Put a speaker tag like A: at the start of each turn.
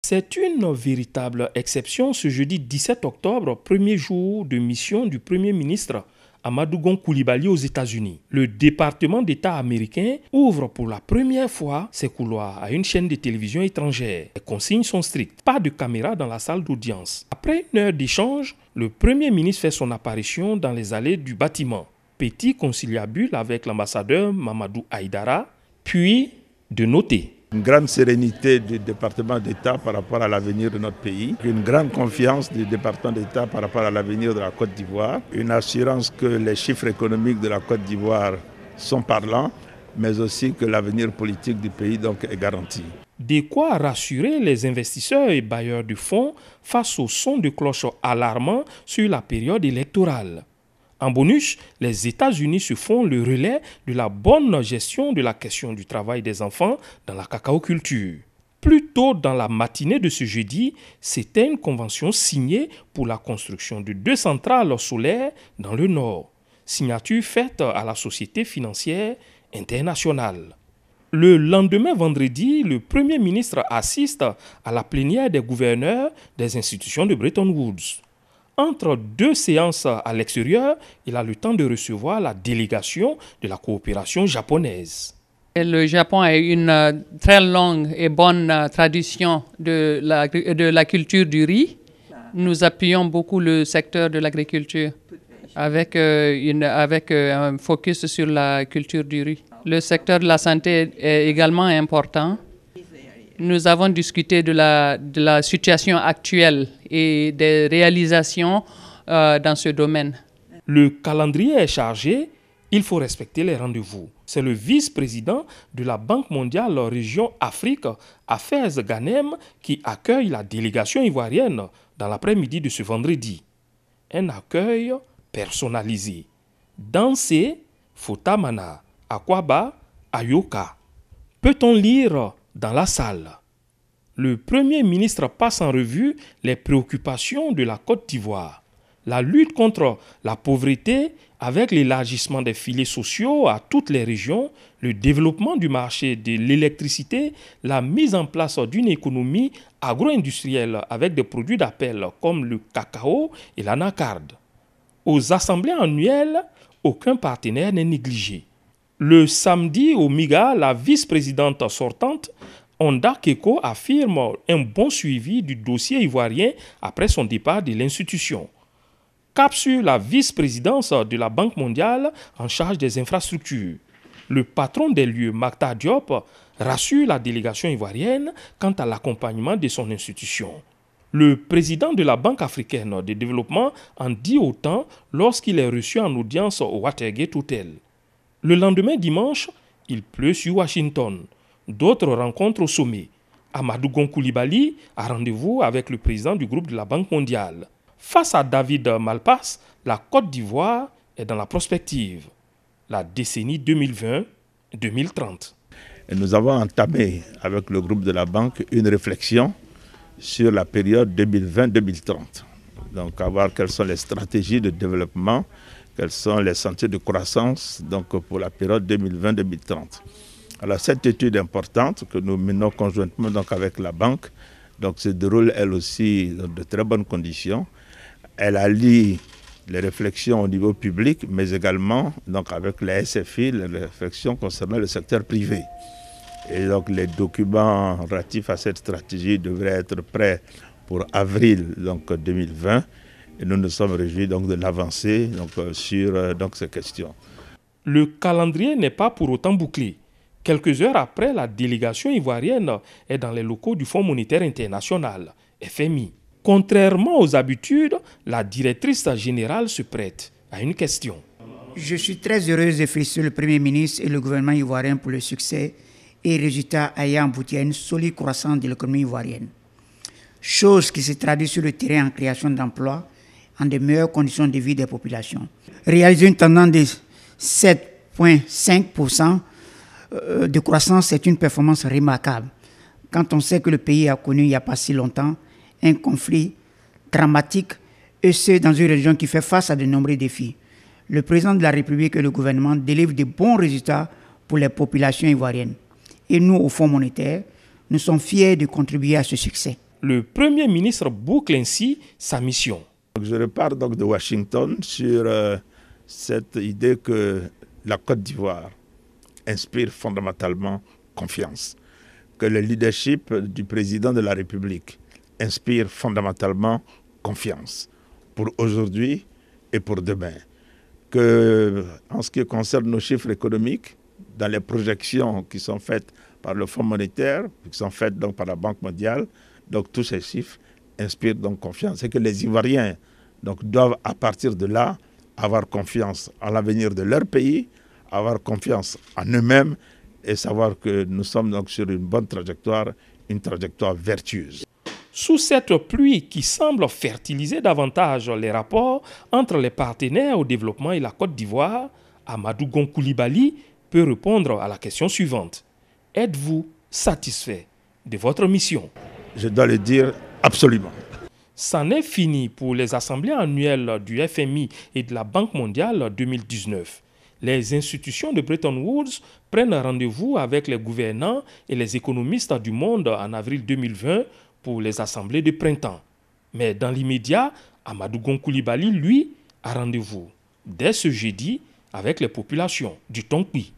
A: C'est une véritable exception ce jeudi 17 octobre, premier jour de mission du Premier ministre Amadou Gon Coulibaly aux États-Unis. Le département d'État américain ouvre pour la première fois ses couloirs à une chaîne de télévision étrangère. Les consignes sont strictes. Pas de caméra dans la salle d'audience. Après une heure d'échange, le Premier ministre fait son apparition dans les allées du bâtiment. Petit conciliabule avec l'ambassadeur Mamadou Aïdara, puis de noter
B: une grande sérénité du département d'État par rapport à l'avenir de notre pays, une grande confiance du département d'État par rapport à l'avenir de la Côte d'Ivoire, une assurance que les chiffres économiques de la Côte d'Ivoire sont parlants, mais aussi que l'avenir politique du pays donc est garanti.
A: De quoi rassurer les investisseurs et bailleurs de fonds face au son de cloche alarmant sur la période électorale. En bonus, les États-Unis se font le relais de la bonne gestion de la question du travail des enfants dans la cacaoculture. Plus tôt dans la matinée de ce jeudi, c'était une convention signée pour la construction de 2 centrales solaires dans le Nord. Signature faite à la Société financière internationale. Le lendemain vendredi, le Premier ministre assiste à la plénière des gouverneurs des institutions de Bretton Woods. Entre 2 séances à l'extérieur, il a le temps de recevoir la délégation de la coopération japonaise.
C: Le Japon a une très longue et bonne tradition de la culture du riz. Nous appuyons beaucoup le secteur de l'agriculture avec un focus sur la culture du riz. Le secteur de la santé est également important. Nous avons discuté de la situation actuelle et des réalisations dans ce domaine.
A: Le calendrier est chargé, il faut respecter les rendez-vous. C'est le vice-président de la Banque mondiale région Afrique, Afez Ghanem, qui accueille la délégation ivoirienne dans l'après-midi de ce vendredi. Un accueil personnalisé. Dansé, Fotamana, Akwaba, Ayoka. Peut-on lire dans la salle? Le Premier ministre passe en revue les préoccupations de la Côte d'Ivoire. La lutte contre la pauvreté avec l'élargissement des filets sociaux à toutes les régions, le développement du marché de l'électricité, la mise en place d'une économie agro-industrielle avec des produits d'appel comme le cacao et l'anacarde. Aux assemblées annuelles, aucun partenaire n'est négligé. Le samedi au MIGA, la vice-présidente sortante, Onda Keko, affirme un bon suivi du dossier ivoirien après son départ de l'institution. Cap sur la vice-présidence de la Banque mondiale en charge des infrastructures. Le patron des lieux, Maktar Diop, rassure la délégation ivoirienne quant à l'accompagnement de son institution. Le président de la Banque africaine de développement en dit autant lorsqu'il est reçu en audience au Watergate Hotel. Le lendemain dimanche, il pleut sur Washington. D'autres rencontres au sommet. Amadou Gon Coulibaly a rendez-vous avec le président du groupe de la Banque mondiale. Face à David Malpass, la Côte d'Ivoire est dans la prospective. La décennie 2020-2030.
B: Nous avons entamé avec le groupe de la Banque une réflexion sur la période 2020-2030. Donc, à voir quelles sont les stratégies de développement, quels sont les sentiers de croissance donc, pour la période 2020-2030. Alors, cette étude importante que nous menons conjointement donc, avec la banque se déroule elle aussi dans de très bonnes conditions. Elle allie les réflexions au niveau public, mais également donc, avec la SFI, les réflexions concernant le secteur privé. Et donc les documents relatifs à cette stratégie devraient être prêts pour avril 2020. Et nous nous sommes réjouis donc, de l'avancée sur ces questions.
A: Le calendrier n'est pas pour autant bouclé. Quelques heures après, la délégation ivoirienne est dans les locaux du Fonds monétaire international, FMI. Contrairement aux habitudes, la directrice générale se prête à une question.
D: Je suis très heureuse de féliciter le Premier ministre et le gouvernement ivoirien pour le succès et résultats ayant abouti à une solide croissance de l'économie ivoirienne. Chose qui se traduit sur le terrain en création d'emplois, en de meilleures conditions de vie des populations. Réaliser une tendance de 7,5% de croissance, c'est une performance remarquable. Quand on sait que le pays a connu il n'y a pas si longtemps un conflit dramatique, et c'est dans une région qui fait face à de nombreux défis. Le président de la République et le gouvernement délivrent de bons résultats pour les populations ivoiriennes. Et nous, au Fonds monétaire, nous sommes fiers de contribuer à ce succès.
A: le Premier ministre boucle ainsi sa mission.
B: Je repars donc de Washington sur cette idée que la Côte d'Ivoire inspire fondamentalement confiance, que le leadership du président de la République inspire fondamentalement confiance pour aujourd'hui et pour demain. Que, en ce qui concerne nos chiffres économiques, dans les projections qui sont faites par le Fonds monétaire, qui sont faites donc par la Banque mondiale, donc tous ces chiffres inspirent donc confiance. Et que les Ivoiriens donc, doivent à partir de là avoir confiance en l'avenir de leur pays, avoir confiance en eux-mêmes et savoir que nous sommes donc sur une bonne trajectoire, une trajectoire vertueuse.
A: Sous cette pluie qui semble fertiliser davantage les rapports entre les partenaires au développement et la Côte d'Ivoire, Amadou Gon Coulibaly peut répondre à la question suivante. Êtes-vous satisfait de votre mission?
B: Je dois le dire absolument.
A: C'en est fini pour les assemblées annuelles du FMI et de la Banque mondiale 2019. Les institutions de Bretton Woods prennent rendez-vous avec les gouvernants et les économistes du monde en avril 2020 pour les assemblées de printemps. Mais dans l'immédiat, Amadou Gon Coulibaly, lui, a rendez-vous dès ce jeudi avec les populations du Tonkpi.